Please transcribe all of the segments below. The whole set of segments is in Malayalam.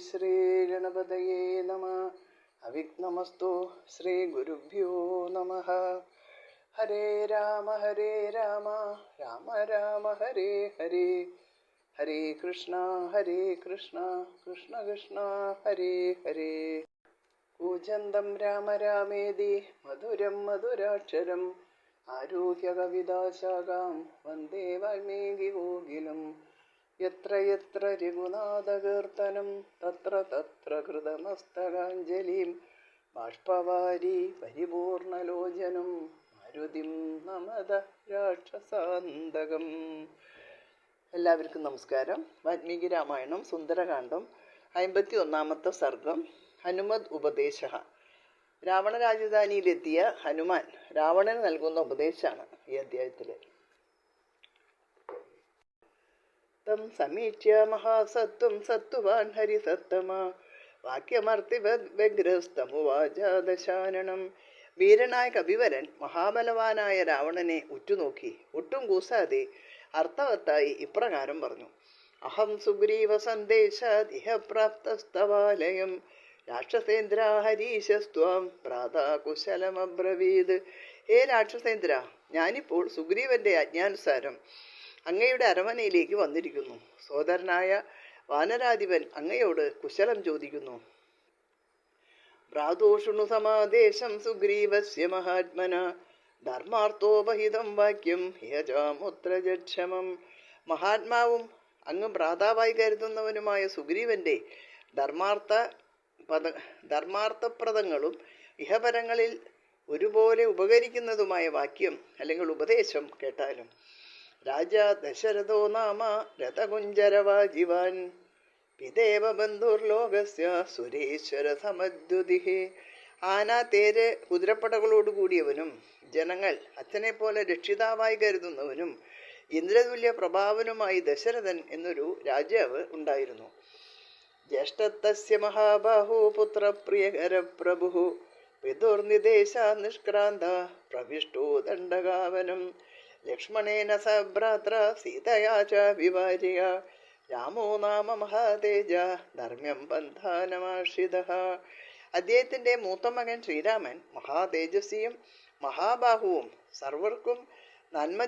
ശ്രീഗണപതയേ നമഃ. അവിഘ്നമസ്തു. ശ്രീ ഗുരുഭ്യോ നമഃ. ഹരേ രാമ രാമ രാമ ഹരേ ഹരേ, ഹരേ കൃഷ്ണ കൃഷ്ണ കൃഷ്ണ ഹരേ ഹരേ. കൂജന്തം രാമ രാമേതി മധുരം മധുരാക്ഷരം ആരുഹ്യ കവിതാശാഖാം വന്ദേ വാൽമീകി കോകിലം. യത്ര യത്ര രഘുനാഥകീർത്തനം തത്ര തത്ര കൃതമസ്തകാഞ്ജലിം ബാഷ്പവാരി പരിപൂർണലോചനം മാരുതിം നമത രാക്ഷസാന്തകം. എല്ലാവർക്കും നമസ്കാരം. വാൽമീകി രാമായണം സുന്ദരകാന്ഡം 51-ാമത്തെ സർഗം. ഹനുമദ് ഉപദേശ. രാവണ രാജധാനിയിലെത്തിയ ഹനുമാൻ രാവണന് നൽകുന്ന ഉപദേശമാണ് ഈ അധ്യായത്തിൽ. തം സമീക്ഷ്യ മഹാസത്വം സത്വാൻ ഹരിസത്തമ വാക്യമർത്തിവഗ്രസ്തമുവാച ദശാനനം. വീരനായ കവിവരൻ മഹാബലവാനായ രാവണനെ ഉറ്റുനോക്കി ഒട്ടും കൂസാതെ അർത്ഥവത്തായി ഇപ്രകാരം പറഞ്ഞു. അഹം സുഗ്രീവ സന്ദേശാത് ഇഹ പ്രാപ്തസ്തവാലയം രാക്ഷസേന്ദ്ര ഹരീശസ്ത്വാം പ്രാതാ കുശലമബ്രവീത്. ഹേ രാക്ഷസേന്ദ്ര, ഞാനിപ്പോൾ സുഗ്രീവന്റെ ആജ്ഞാനുസാരം അങ്ങയുടെ അരമനയിലേക്ക് വന്നിരിക്കുന്നു. സോദരനായ വാനരാധിപൻ അങ്ങയോട് കുശലം ചോദിക്കുന്നു. ഭ്രാതോഷുണു സമാദേശം സുഗ്രീവസ്യ മഹാത്മന ധർമാർത്ഥോപഹിതം വാക്യം യജാമുത്രജക്ഷമം. മഹാത്മാവും അങ്ങ് ഭ്രാതാവായി കരുതുന്നവനുമായ സുഗ്രീവന്റെ ധർമാർത്ഥപ്രദങ്ങളും ഇഹപരങ്ങളിൽ ഒരുപോലെ ഉപകരിക്കുന്നതുമായ വാക്യം അല്ലെങ്കിൽ ഉപദേശം കേട്ടാലും. രാജാ ദശരഥോ നാമ രഥകുഞ്ചരവാജിവാൻ പിതേവ ബന്ധുർലോകസ്യ സുരേശ്വര സമദ്യുതിഹേ. ആന, തേര്, കുതിരപ്പടകളോടുകൂടിയവനും ജനങ്ങൾ അച്ഛനെ പോലെ രക്ഷിതാവായി കരുതുന്നവനും ഇന്ദ്രതുല്യ പ്രഭാവനുമായി ദശരഥൻ എന്നൊരു രാജാവ് ഉണ്ടായിരുന്നു. ജ്യേഷ്ഠത്തസ്യ മഹാബാഹു പുത്രപ്രിയകര പ്രഭു പിതുർനിദേശ നിഷ്ക്രാന്ത പ്രവിഷ്ടോ ദണ്ഡകാവനം. ലക്ഷ്മണേന സഭ്രാത്ര സീതയാ ച വിവാര്യ രാമോ നാമ മഹാതേജ ധർമ്മ്യം ബന്ധാനമാശ്രിതഃ. അദ്ദേഹത്തിന്റെ മൂത്ത മകൻ ശ്രീരാമൻ മഹാതേജസ്വിയും മഹാബാഹുവും സർവർക്കും നന്മ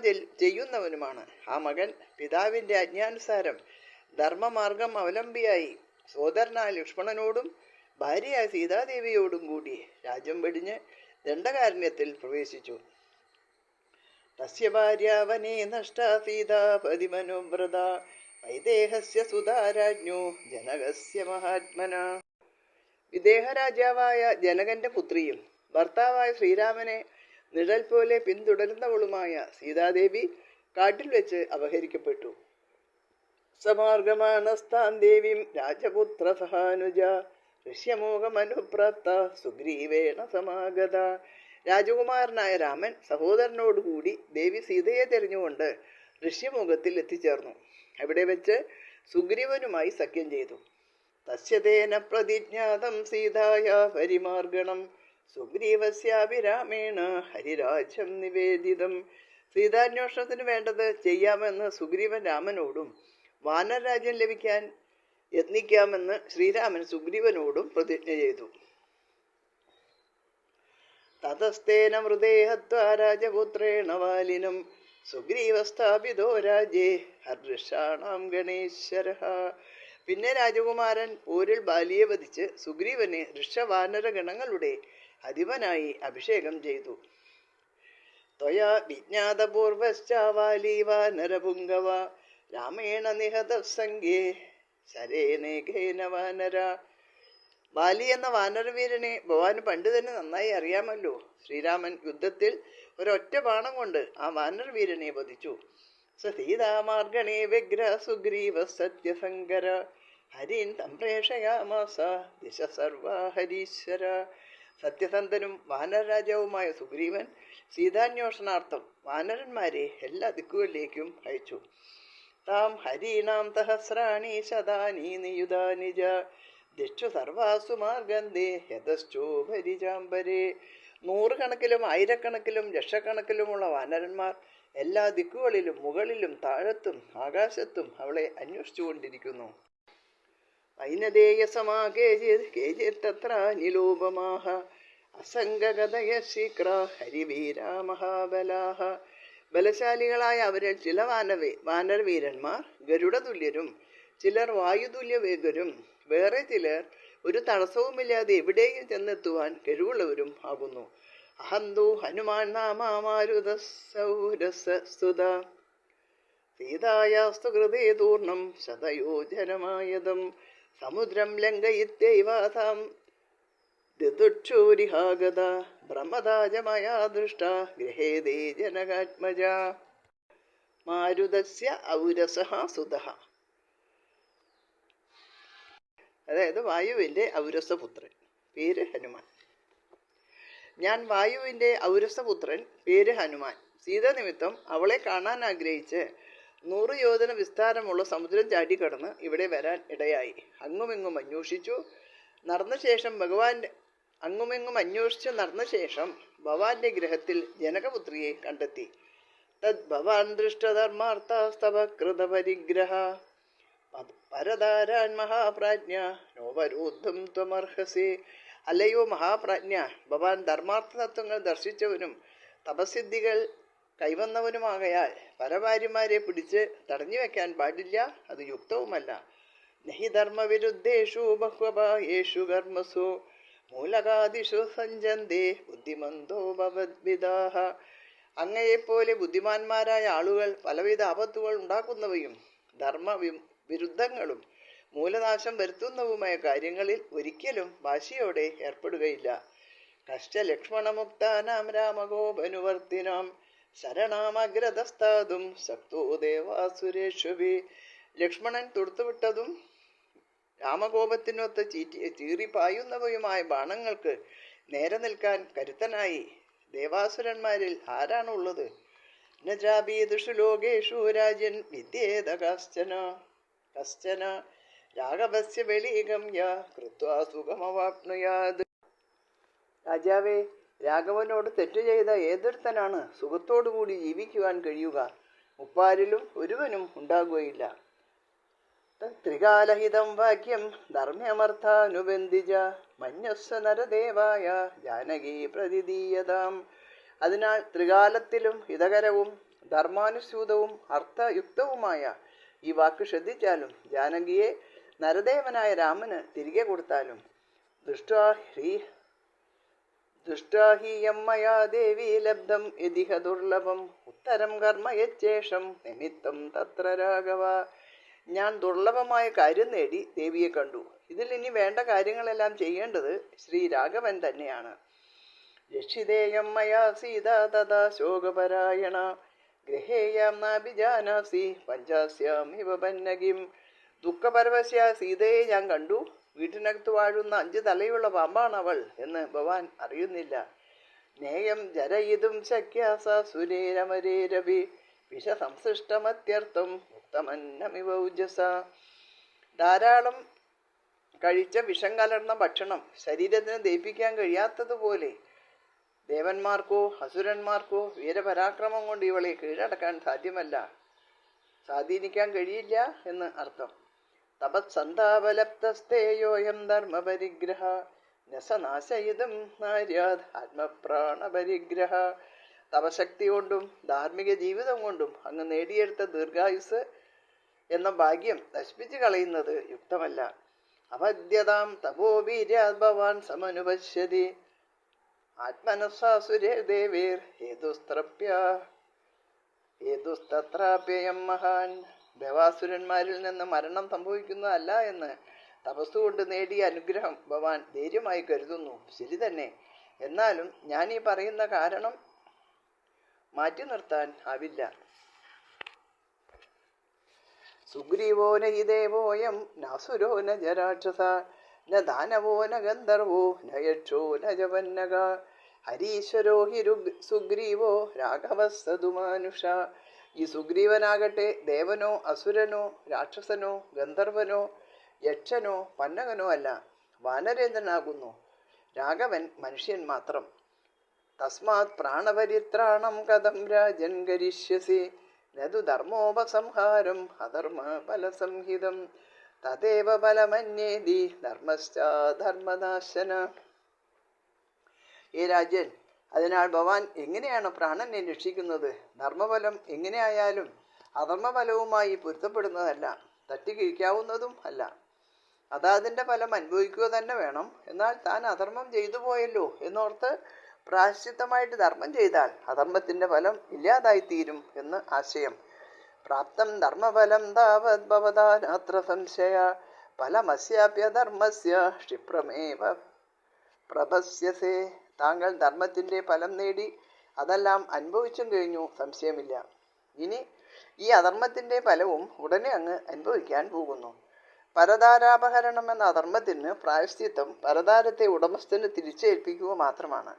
ചെയ്യുന്നവനുമാണ്. ആ മകൻ പിതാവിന്റെ ആജ്ഞാനുസാരം ധർമ്മമാർഗം അവലംബിയായി സോദരനായ ലക്ഷ്മണനോടും ഭാര്യയായ സീതാദേവിയോടും കൂടി രാജ്യം വെടിഞ്ഞ് ദണ്ഡകാരണ്യത്തിൽ പ്രവേശിച്ചു. തസ്യ ഭാര്യ വനേ നഷ്ട സീതാപതി മനോവ്രത വൈദേഹസ്യ സുധാരാജ്ഞോ ജനകസ്യ മഹാത്മന. വിദേഹ രാജാവായ ജനകന്റെ പുത്രിയും ഭർത്താവായ ശ്രീരാമനെ നിഴൽ പോലെ പിന്തുടരുന്നവളുമായ സീതാദേവി കാട്ടിൽ വെച്ച് അപഹരിക്കപ്പെട്ടു. സമാർഗമാണസ്ഥാൻ ദേവീം രാജപുത്ര സഹാനുജ ഋഷ്യമോഹമനുപ്രാപ്ത സുഗ്രീവേണ സമാഗത. രാജകുമാരനായ രാമൻ സഹോദരനോടുകൂടി ദേവി സീതയെ തെരഞ്ഞുകൊണ്ട് ഋഷ്യമുഖത്തിൽ എത്തിച്ചേർന്നു. അവിടെ വെച്ച് സുഗ്രീവനുമായി സഖ്യം ചെയ്തു. തസ്യതേന പ്രതിജ്ഞാതം സീതായ പരിമാർഗണം സുഗ്രീവസ്യാഭിരാമേണ ഹരിരാജ്യം നിവേദിതം. സീതാന്വേഷണത്തിന് വേണ്ടത് ചെയ്യാമെന്ന് സുഗ്രീവൻ രാമനോടും വാനരരാജ്യം ലഭിക്കാൻ യത്നിക്കാമെന്ന് ശ്രീരാമൻ സുഗ്രീവനോടും പ്രതിജ്ഞ ചെയ്തു. തതസ്തേന മൃദേഹത്വാ രാജപുത്രേണ വാലിനം സുഗ്രീവസ്ഥാപിതോ രാജ്യേ ഹർഷാണാം ഗണേശ്വരഃ. പിന്നെ രാജകുമാരൻ പോരിൽ ബാലിയെ വധിച്ച് സുഗ്രീവനെ ഋഷവാനര ഗണങ്ങളുടെ അധിപനായി അഭിഷേകം ചെയ്തു. ത്വയാ വിജ്ഞാതപൂർവശ്ച വാലി വാനരപുംഗവ രാമേണ നിഹത സംഘേ ശരേനേഘേന വാനര. ബാലി എന്ന വാനരവീരനെ ഭവാന് പണ്ട് തന്നെ നന്നായി അറിയാമല്ലോ. ശ്രീരാമൻ യുദ്ധത്തിൽ ഒരൊറ്റ ബാണം കൊണ്ട് ആ വാനരവീരനെ വധിച്ചു. സീതാമാർഗണേ വ്യഗ്ര സുഗ്രീവ സത്യസങ്കര ഹരിൻ സംപ്രേഷയാമാസ ദിശ സർവാ ഹരീശ്വര. സത്യസന്ധനും വാനരരാജാവുമായ സുഗ്രീവൻ സീതാന്വേഷണാർത്ഥം വാനരന്മാരെ എല്ലാ ദിക്കുകളിലേക്കും അയച്ചു. താം ഹരീണാം സഹസ്രാണി ശതാനി നിയുധാനി ച ദിക്ഷു സർവാസു മാർഗന്ധേ യതശ്ചോപരിചാംബരേ. നൂറുകണക്കിലും ആയിരക്കണക്കിലും ലക്ഷക്കണക്കിലുമുള്ള വാനരന്മാർ എല്ലാ ദിക്കുകളിലും മുകളിലും താഴത്തും ആകാശത്തും അവളെ അന്വേഷിച്ചുകൊണ്ടിരിക്കുന്നു. വൈനദേയസമാ കേചിത്തത്ര നിലോപമാഹ അസംഗഗതയ ശീക്ര ഹരിവീര മഹാബലാഹ. ബലശാലികളായ അവരിൽ ചില വാനരവീരന്മാർ ഗരുഡതുല്യരും ചിലർ വായുതുല്യവേഗരും വേറെ ചിലർ ഒരു തടസ്സവുമില്ലാതെ എവിടെയും ചെന്നെത്തുവാൻ കഴിവുള്ളവരും ആകുന്നു. അഹന്തു ഹനുമാൻ നാമാരുതസൗരസ്തുത സീതായാസ്തു കൃതേ തൂർണം ശതയോജനമായതം സമുദ്രം ലംഘയിത്യൈവാതാം ദിദുക്ഷൂരിഹാഗത ബ്രഹ്മദാജമയാ ദൃഷ്ട ഗൃഹേദേ ജനകാത്മജ. മാരുതസ്യ ഔരസഃ സുതഃ, അതായത് വായുവിൻ്റെ ഔരസപുത്രൻ, പേര് ഹനുമാൻ. ഞാൻ വായുവിൻ്റെ ഔരസപുത്രൻ, പേര് ഹനുമാൻ. സീത നിമിത്തം അവളെ കാണാൻ ആഗ്രഹിച്ച് 100 യോജന വിസ്താരമുള്ള സമുദ്രം ചാടിക്കടന്ന് ഇവിടെ വരാൻ ഇടയായി. അങ്ങുമിങ്ങും അന്വേഷിച്ചു നടന്ന ശേഷം ഭവാന്റെ ഗൃഹത്തിൽ ജനകപുത്രിയെ കണ്ടെത്തി. തദ് ഭവാൻ ദൃഷ്ടധർമാർത്ഥസ്തവ കൃതപരിഗ്രഹ പരതാരാൻ മഹാപ്രാജ്ഞ നോപരോദ്ധം ത്വമർഹസി. അല്ലയോ മഹാപ്രാജ്ഞ, ഭവാൻ ധർമാർത്ഥ തത്വങ്ങൾ ദർശിച്ചവനും തപസിദ്ധികൾ കൈവന്നവനുമാകയാൽ പരഭാര്യമാരെ പിടിച്ച് തടഞ്ഞു വെക്കാൻ പാടില്ല, അത് യുക്തവുമല്ല. നഹി ധർമ്മവിരുദ്ധേഷു ബഹ്വബാഹ്യേഷു കർമ്മസു മൂലകാദിഷു സഞ്ജന്തേ ബുദ്ധിമന്തോ ഭവദ്വിദാഹ. അങ്ങയെപ്പോലെ ബുദ്ധിമാന്മാരായ ആളുകൾ പലവിധ ആപത്തുകൾ ഉണ്ടാക്കുന്നവയും ധർമ്മവിരുദ്ധങ്ങളും മൂലനാശം വരുത്തുന്നതുമായ കാര്യങ്ങളിൽ ഒരിക്കലും വാശിയോടെ ഏർപ്പെടുകയില്ല. കഷ്ടലക്ഷ്മണമുക്താനാം രാമഗോപനുവർത്തിനാം ശരണാമഗ്രതസ്താതും സക്തോ ദേവാസുരേഷ്വഭി. ലക്ഷ്മണൻ തൊടുത്തുവിട്ടതും രാമകോപത്തിനൊത്ത് ചീറിപ്പായുന്നവയുമായ ബാണങ്ങൾക്ക് നേരെ നിൽക്കാൻ കരുത്തനായി ദേവാസുരന്മാരിൽ ആരാണുള്ളത്? നജാബീദുഷു ലോകേഷു രാജൻ വിദ്യേത കശ്ചന രാഘവസ്യ വെളീഗമ്യ കൃത്വാ സുഖമവാപ്നുയാത്. രാജാവേ, രാഘവനോട് തെറ്റു ചെയ്ത ഏതൊരുത്തനാണ് സുഖത്തോടുകൂടി ജീവിക്കുവാൻ കഴിയുക? മുപ്പാരിലും ഒരുവനും ഉണ്ടാകുകയില്ല. ത്രികാലഹിതം വാക്യം ധർമ്മ്യമർത്ഥാനുബന്ധിജ മന്യസ്വ നരദേവായ ജാനകി പ്രതിദീയതാം. അതിനാൽ ത്രികാലത്തിലും ഹിതകരവും ധർമാനുസ്യൂതവും അർത്ഥയുക്തവുമായ ഈ വാക്ക് ശ്രദ്ധിച്ചാലും ജാനകിയെ നരദേവനായ രാമന് തിരികെ കൊടുത്താലും ദുഷ്ടാഹീയം മയാ ദേവി ലബ്ധം യദിഹ ദുർലഭം ഉത്തരം കർമ്മ യച്ചേഷം നിമിത്തം തത്ര രാഘവ. ഞാൻ ദുർലഭമായ കാര്യം നേടി ദേവിയെ കണ്ടു. ഇതിൽ ഇനി വേണ്ട കാര്യങ്ങളെല്ലാം ചെയ്യേണ്ടത് ശ്രീ രാഘവൻ തന്നെയാണ്. രക്ഷിതേയം മയാ സീത തഥാ ശോകപരായണ ഗൃഹേയാം നാഭിജാനാസി പഞ്ചാസ്യാമിവ പന്നകിം. ദുഃഖപരവശ സീതയെ ഞാൻ കണ്ടു. വീട്ടിനകത്ത് വാഴുന്ന 5 തലയുള്ള പാമ്പാണ് അവൾ എന്ന് ഭവാൻ അറിയുന്നില്ല. നേയം ജരയിതും ശക്യാസ സുരേരമരേരവി വിഷസംസൃഷ്ടമത്യർത്ഥം ഉത്തമന്നമിവ ഉജസ. ധാരാളം കഴിച്ച വിഷം കലർന്ന ഭക്ഷണം ശരീരത്തിന് ദഹിപ്പിക്കാൻ കഴിയാത്തതുപോലെ ദേവന്മാർക്കോ അസുരന്മാർക്കോ വീരപരാക്രമം കൊണ്ട് ഇവളെ കീഴടക്കാൻ സ്വാധീനിക്കാൻ കഴിയില്ല എന്ന് അർത്ഥം. തപസ്സന്താപലപ്തസ്തേയോയം ധർമ്മപരിഗ്രഹ നസനാശയിതും നാര്യാത് ആത്മപ്രാണപരിഗ്രഹ. തപശക്തി കൊണ്ടും ധാർമ്മിക ജീവിതം കൊണ്ടും അങ്ങ് നേടിയെടുത്ത ദീർഘായുസ് എന്ന ഭാഗ്യം നശിപ്പിച്ചു കളയുന്നത് യുക്തമല്ല. അപദ്യതാം തപോവീര്യാത് ഭവാൻ സമനുപശ്യതി ആത്മനസ്സാസുരേ ദേവേർ ഹേതുസ്തത്രാപ്യയം മഹാൻ. ദേവാസുരന്മാരിൽ നിന്ന് മരണം സംഭവിക്കുന്നതല്ല എന്ന് തപസ്സുകൊണ്ട് നേടിയ അനുഗ്രഹം ഭവാൻ ധൈര്യമായി കരുതുന്നു. ശരി തന്നെ. എന്നാലും ഞാൻ ഈ പറയുന്ന കാരണം മാറ്റി നിർത്താൻ ആവില്ല. സുഗ്രീവോ ന ഹി ദേവോയം നാസുരോ ന ജരാക്ഷസ ന ദാനവോ ന ഗന്ധർവോ ന യക്ഷോ ന ജപന്നക ഹരീശ്വരോ ഹി സുഗ്രീവോ രാഘവസ്സതുമാനുഷ. ഈ സുഗ്രീവനാകട്ടെ ദേവനോ അസുരനോ രാക്ഷസനോ ഗന്ധർവനോ യക്ഷനോ പന്നകനോ അല്ല, വാനരേന്ദ്രനാകുന്നു. രാഘവൻ മനുഷ്യൻ മാത്രം. തസ്മാത് പ്രാണപരിത്രാണം കഥം രാജൻ കരിഷ്യസി നതു ധർമ്മോപസംഹാരം അധർമ്മ ഫലസംഹിതം. തദേവ ഫലമന്യേതി ധർമ്മശ്ച ഈ രാജൻ, അതിനാൽ ഭവാൻ എങ്ങനെയാണ് പ്രാണനെ രക്ഷിക്കുന്നത്? ധർമ്മഫലം എങ്ങനെയായാലും അധർമ്മഫലവുമായി പൊരുത്തപ്പെടുന്നതല്ല, തട്ടിക്കിഴിക്കാവുന്നതും അല്ല. അതതിൻ്റെ ഫലം അനുഭവിക്കുക തന്നെ വേണം. എന്നാൽ താൻ അധർമ്മം ചെയ്തു പോയല്ലോ എന്നോർത്ത് പ്രായശ്ചിത്തമായിട്ട് ധർമ്മം ചെയ്താൽ അധർമ്മത്തിൻ്റെ ഫലം ഇല്ലാതായിത്തീരും എന്ന് ആശയം. പ്രാപ്തം ധർമ്മഫലം താവത് ഭവതാനാത്ര സംശയ ഫലമസ്യാപ്യധർമ്മസ്യ ക്ഷിപ്രമേവ പ്രപശ്യസേ. താങ്കൾ ധർമ്മത്തിൻ്റെ ഫലം നേടി അതെല്ലാം അനുഭവിച്ചും കഴിഞ്ഞു, സംശയമില്ല. ഇനി ഈ അധർമ്മത്തിൻ്റെ ഫലവും ഉടനെ അങ്ങ് അനുഭവിക്കാൻ പോകുന്നു. പരതാരാപഹരണം എന്ന അധർമ്മത്തിന് പ്രായശ്ചിത്തം പരതാരത്തെ ഉടമസ്ഥന് തിരിച്ചേൽപ്പിക്കുക മാത്രമാണ്.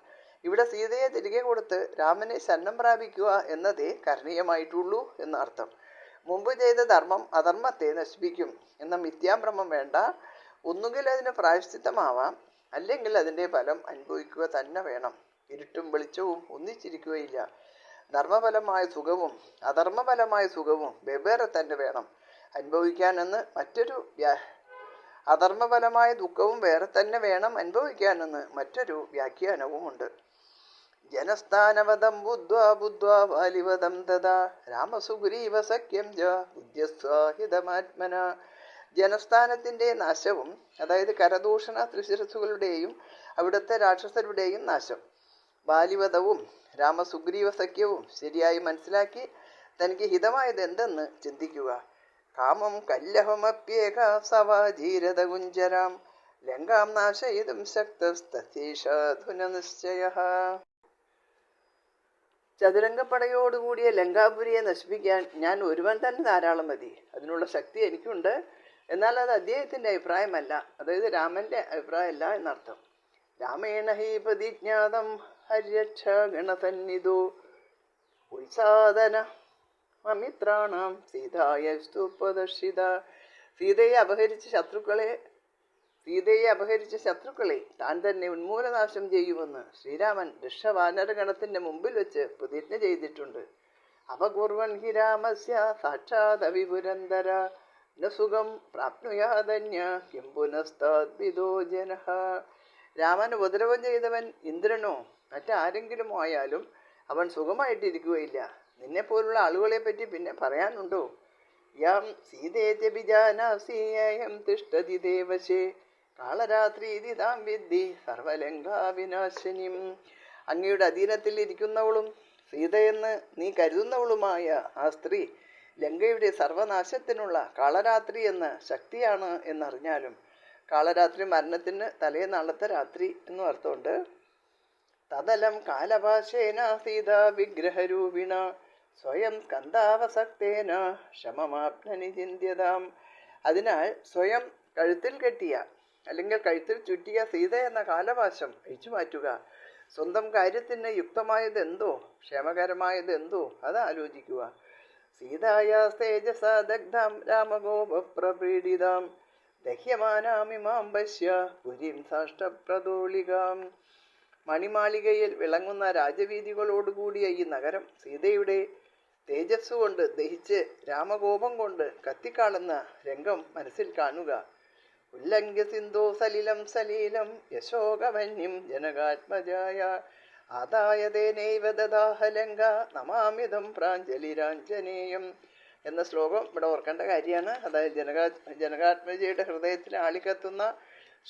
ഇവിടെ സീതയെ തിരികെ കൊടുത്ത് രാമനെ ശരണം പ്രാപിക്കുക എന്നതേ കരണീയമായിട്ടുള്ളൂ എന്നർത്ഥം. മുമ്പ് ചെയ്ത ധർമ്മം അധർമ്മത്തെ നശിപ്പിക്കും എന്ന മിഥ്യാഭ്രമം വേണ്ട. ഒന്നുകിൽ അതിന് പ്രായശ്ചിത്തമാവാം, അല്ലെങ്കിൽ അതിൻ്റെ ഫലം അനുഭവിക്കുക തന്നെ വേണം. ഇരുട്ടും വെളിച്ചവും ഒന്നിച്ചിരിക്കുകയില്ല. ധർമ്മഫലമായ സുഖവും അധർമ്മഫലമായ സുഖവും വെവ്വേറെ തന്നെ വേണം അനുഭവിക്കാനെന്ന് അധർമ്മഫലമായ ദുഃഖവും വേറെ തന്നെ വേണം അനുഭവിക്കാനെന്ന് മറ്റൊരു വ്യാഖ്യാനവുമുണ്ട്. ജനസ്ഥാനവദം ബുദ്ധ്വാ ബാലിവദം തഥാ രാമസുഗ്രീവ സഖ്യം ജ ബുദ്ധ്യസ്വാഹിതമാത്മന. ജനസ്ഥാനത്തിൻ്റെ നാശവും, അതായത് കരദൂഷണ ത്രിശിരസുകളുടെയും അവിടുത്തെ രാക്ഷസരുടെയും നാശം, ബാലിവധവും രാമസുഗ്രീവ സഖ്യവും ശരിയായി മനസ്സിലാക്കി തനിക്ക് ഹിതമായത് എന്തെന്ന് ചിന്തിക്കുക. കാമം കല്ലഹമപ്യേക സവാജീരതകുഞ്ചരാം ലങ്കാം നാശയിതും ശക്തസ്തീഷാധുന നിശ്ചയഃ. ചതുരംഗപ്പടയോടുകൂടിയ ലങ്കാപുരിയെ നശിപ്പിക്കാൻ ഞാൻ ഒരുവൻ തന്നെ ധാരാളം മതി. അതിനുള്ള ശക്തി എനിക്കുണ്ട്. എന്നാൽ അത് അദ്ദേഹത്തിൻ്റെ അഭിപ്രായമല്ല, അതായത് രാമൻ്റെ അഭിപ്രായമല്ല എന്നർത്ഥം. രാമേണ ഹി പ്രതിജ്ഞാതം ഹര്യക്ഷ ഗണസന്നിധോ ഉത്സാദന അമിത്രാണാം സീതായസ്തു പ്രദർശിത. സീതയെ അപഹരിച്ച ശത്രുക്കളെ താൻ തന്നെ ഉന്മൂലനാശം ചെയ്യുമെന്ന് ശ്രീരാമൻ ദൃഷ്ടവാനരഗണത്തിൻ്റെ മുമ്പിൽ വെച്ച് പ്രതിജ്ഞ ചെയ്തിട്ടുണ്ട്. അപകുർവൻ ഹി രാമസ്യ സാക്ഷാത് അവിപുരന്തര ന സുഖം പ്രാപ്നുയാധന്യ കിം പുനസ്താദ്വിദോ ജനഃ. രാമൻ ഉപദ്രവം ചെയ്തവൻ ഇന്ദ്രനോ മറ്റാരെങ്കിലും ആയാലും അവൻ സുഖമായിട്ടിരിക്കുകയില്ല. നിന്നെപ്പോലുള്ള ആളുകളെ പറ്റി പിന്നെ പറയാനുണ്ടോ? യാം സീതേത്യഭിജാനാസീയം തിഷ്ടതി ദേവശേ കാളരാത്രി താം വിദ്ധി സർവലങ്കാവിനാശിനിം. അങ്ങയുടെ അധീനത്തിൽ ഇരിക്കുന്നവളും സീതയെന്ന് നീ കരുതുന്നവളുമായ ആ സ്ത്രീ ലങ്കയുടെ സർവനാശത്തിനുള്ള കാളരാത്രി എന്ന ശക്തിയാണ് എന്നറിഞ്ഞാലും, കാളരാത്രി മരണത്തിന് തലേനാളത്തെ രാത്രി എന്നും അർത്ഥമുണ്ട്. തദലം കാലപാശേന സീത വിഗ്രഹരൂപിണ സ്വയം സ്കന്ധാവസക്തേന ക്ഷമമാപ്നനി ചിന്ത്യതാം. അതിനാൽ സ്വയം കഴുത്തിൽ കെട്ടിയ അല്ലെങ്കിൽ കഴുത്തിൽ ചുറ്റിയ സീത എന്ന കാലപാശം അഴിച്ചു മാറ്റുക. സ്വന്തം കാര്യത്തിന് യുക്തമായതെന്തോ ക്ഷേമകരമായതെന്തോ അത് ആലോചിക്കുക. സീതായാ തേജസാ ദഗ്ധാം രാമഗോപപ്രപീഡിതാം ദഹ്യമാനാമിമാം പശ്യ പുരീം സാഷ്ടപ്രതോളികാം. മണിമാളികയിൽ വിളങ്ങുന്ന രാജവീതികളോടുകൂടിയ ഈ നഗരം സീതയുടെ തേജസ്സുകൊണ്ട് ദഹിച്ച് രാമകോപം കൊണ്ട് കത്തിക്കാളുന്ന രംഗം മനസ്സിൽ കാണുക. ഉല്ലംഘ്യ സിന്ധോ സലിലം സലീലം യശോകവന്യം ജനകാത്മജായ ആദായതേനൈവ ദദാഹലങ്ക നമാമിതം പ്രാഞ്ജലിരാഞ്ജനേയം എന്ന ശ്ലോകം ഇവിടെ ഓർക്കേണ്ട കാര്യമാണ്. അതായത് ജനകാത്മജയുടെ ഹൃദയത്തിൽ ആളിക്കത്തുന്ന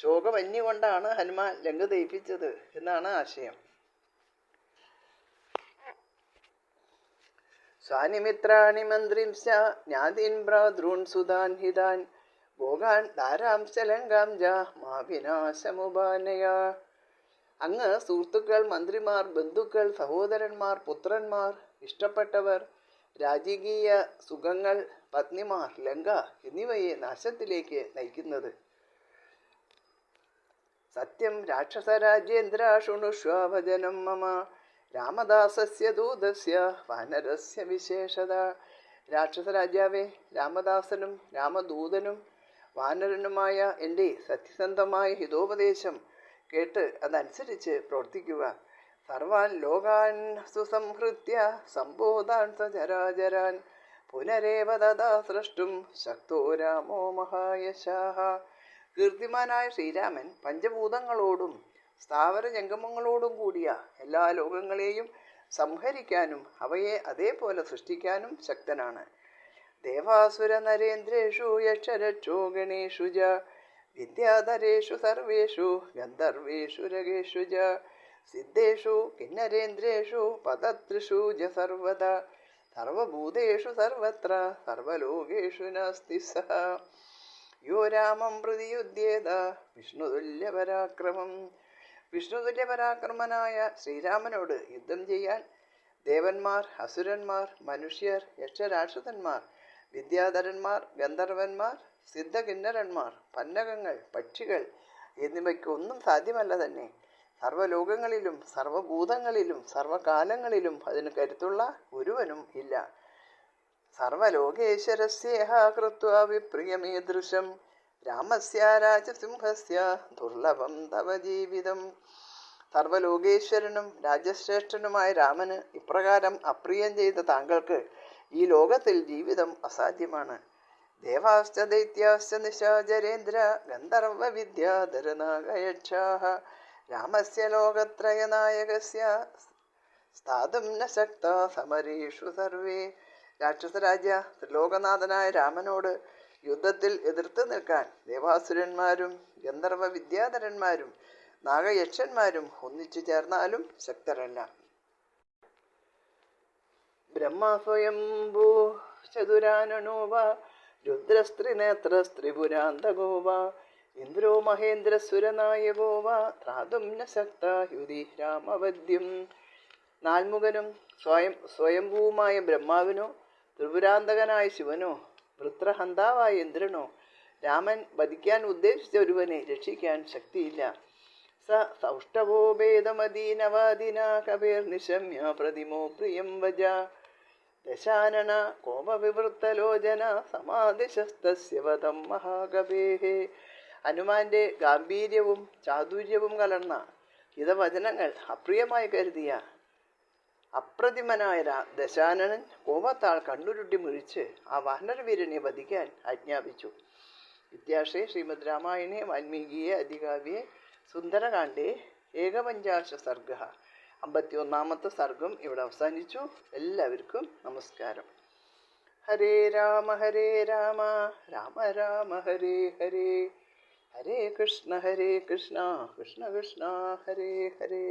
ശോകവന്യ കൊണ്ടാണ് ഹനുമാൻ ലങ്ക ദഹിപ്പിച്ചത് എന്നാണ് ആശയം. സ്വാനിമിത്രാണി മന്ത്രിംശ ജ്ഞാതീൻ ഭ്രാതॄൻ സുതാൻ ഹിതാൻ ഭോഗാൻ ധാരാംശ ലങ്കാം ജ മാവിനാശമുപാനയ. അങ്ങ് സുഹൃത്തുക്കൾ, മന്ത്രിമാർ, ബന്ധുക്കൾ, സഹോദരന്മാർ, പുത്രന്മാർ, ഇഷ്ടപ്പെട്ടവർ, രാജകീയ സുഖങ്ങൾ, പത്നിമാർ, ലങ്ക എന്നിവയെ നാശത്തിലേക്ക് നയിക്കുന്നത്. സത്യം രാക്ഷസരാജ്യേന്ദ്ര ശൃണുഷ്വ വചനം മമ രാമദാസസ്യ ദൂതസ്യ വാനരസ്യ വിശേഷത. രാക്ഷസരാജാവേ, രാമദാസനും രാമദൂതനും വാനരനുമായ എൻ്റെ സത്യസന്ധമായ ഹിതോപദേശം കേട്ട് അതനുസരിച്ച് പ്രവർത്തിക്കുക. സർവാൻ ലോകാൻ സുസംഹൃത്യ സംബോധാൻ സചരാചരാൻ പുനരേവ തഥാ സ്രഷ്ടും ശക്തോ രാമോ മഹായശാഃ. കീർത്തിമാനായ ശ്രീരാമൻ പഞ്ചഭൂതങ്ങളോടും സ്ഥാവര ജംഗമങ്ങളോടും കൂടിയ എല്ലാ ലോകങ്ങളെയും സംഹരിക്കാനും അവയെ അതേപോലെ സൃഷ്ടിക്കാനും ശക്തനാണ്. ദേവാസുര നരേന്ദ്രേഷു യക്ഷരക്ഷോ ഗണേഷു ച വിദ്യാധരേഷു സർവേഷു ഗന്ധർവേഷു രഗേഷു ച സിദ്ധേഷു കിന്നരേന്ദ്രേഷു പദത്രിഷു ച സർവദാ സർവഭൂതേഷു സർവത്ര സർവലോകേഷു നാസ്തി സഹ. യോ രാമം പ്രതിയുധ്യേത വിഷ്ണുതുല്യപരാക്രമം. വിഷ്ണുതുല്യപരാക്രമനായ ശ്രീരാമനോട് യുദ്ധം ചെയ്യാൻ ദേവന്മാർ, അസുരന്മാർ, മനുഷ്യർ, യക്ഷരാക്ഷസന്മാർ, വിദ്യാധരന്മാർ, ഗന്ധർവന്മാർ, സിദ്ധകിന്നരന്മാർ, പന്നകങ്ങൾ, പക്ഷികൾ എന്നിവയ്ക്കൊന്നും സാധ്യമല്ല തന്നെ. സർവ്വലോകങ്ങളിലും സർവഭൂതങ്ങളിലും സർവകാലങ്ങളിലും അതിന് കരുത്തുള്ള ഒരുവനും ഇല്ല. സർവലോകേശ്വരസ്യേഹ കൃത്വാ വിപ്രിയമീദൃശം രാമസ്യ രാജസിംഹസ്യ ദുർലഭം തവ ജീവിതം. സർവലോകേശ്വരനും രാജശ്രേഷ്ഠനുമായ രാമന് ഇപ്രകാരം അപ്രിയം ചെയ്ത താങ്കൾക്ക് ഈ ലോകത്തിൽ ജീവിതം അസാധ്യമാണ്. ദേവാശ്ച ദൈത്യാശ്ച നിശാചരേന്ദ്ര ഗന്ധർവ വിദ്യാധരനാഗയക്ഷാഃ രാമസ്യ ലോകത്രയനായകസ്യ സ്ഥാതും ന ശക്താ സമരേഷു സർവേ. രാക്ഷസരാജ്യ ത്രിലോകനാഥനായ രാമനോട് യുദ്ധത്തിൽ എതിർത്ത് നിൽക്കാൻ ദേവാസുരന്മാരും ഗന്ധർവ വിദ്യാധരന്മാരും നാഗയക്ഷന്മാരും ഒന്നിച്ചു ചേർന്നാലും ശക്തരല്ല. ബ്രഹ്മ സ്വയംഭൂ ചതുരാനനോ വാ രുദ്രസ്ത്രിനേത്രസ്ത്രിപുരാന്തകോ വാ ഇന്ദ്രോ മഹേന്ദ്രസുരനായകോ വാ ത്രാതും ന ശക്താ യുധി രാമവദ്യം. നാൽമുഖനും സ്വയംഭൂവുമായ ബ്രഹ്മാവിനോ ത്രിപുരാന്തകനായ ശിവനോ വൃത്രഹന്താവായ ഇന്ദ്രനോ രാമൻ വധിക്കാൻ ഉദ്ദേശിച്ച ഒരുവനെ രക്ഷിക്കാൻ ശക്തിയില്ല. സ സൗഷ്ടവോ ഭേദമദീനവാദിന കവേർനിശമ്യ പ്രതിമോ പ്രിയം വജ ദശാനന കോപവിവൃത്തലോചന സമാദിശസ്തസ്യ വദം മഹാകവേഃ. ഹനുമാന്റെ ഗാംഭീര്യവും ചാതുര്യവും കലർന്ന ഹിതവചനങ്ങൾ അപ്രിയമായി കരുതിയ അപ്രതിമനായ ദശാനനൻ കോപത്താൽ കണ്ണുരുട്ടി മുഴിച്ച് ആ വാനരവീരനെ വധിക്കാൻ ആജ്ഞാപിച്ചു. ഇത്യാർഷേ ശ്രീമദ് രാമായണേ വാൽമീകിയെ അധികാവ്യേ സുന്ദരകാണ്ഡേ ഏകപഞ്ചാശ സർഗഃ. 51ാമത്തെ സർഗം ഇവിടെ അവസാനിച്ചു. എല്ലാവർക്കും നമസ്കാരം. ഹരേ രാമ രാമ രാമ ഹരേ ഹരേ, ഹരേ കൃഷ്ണ കൃഷ്ണ കൃഷ്ണ ഹരേ ഹരേ.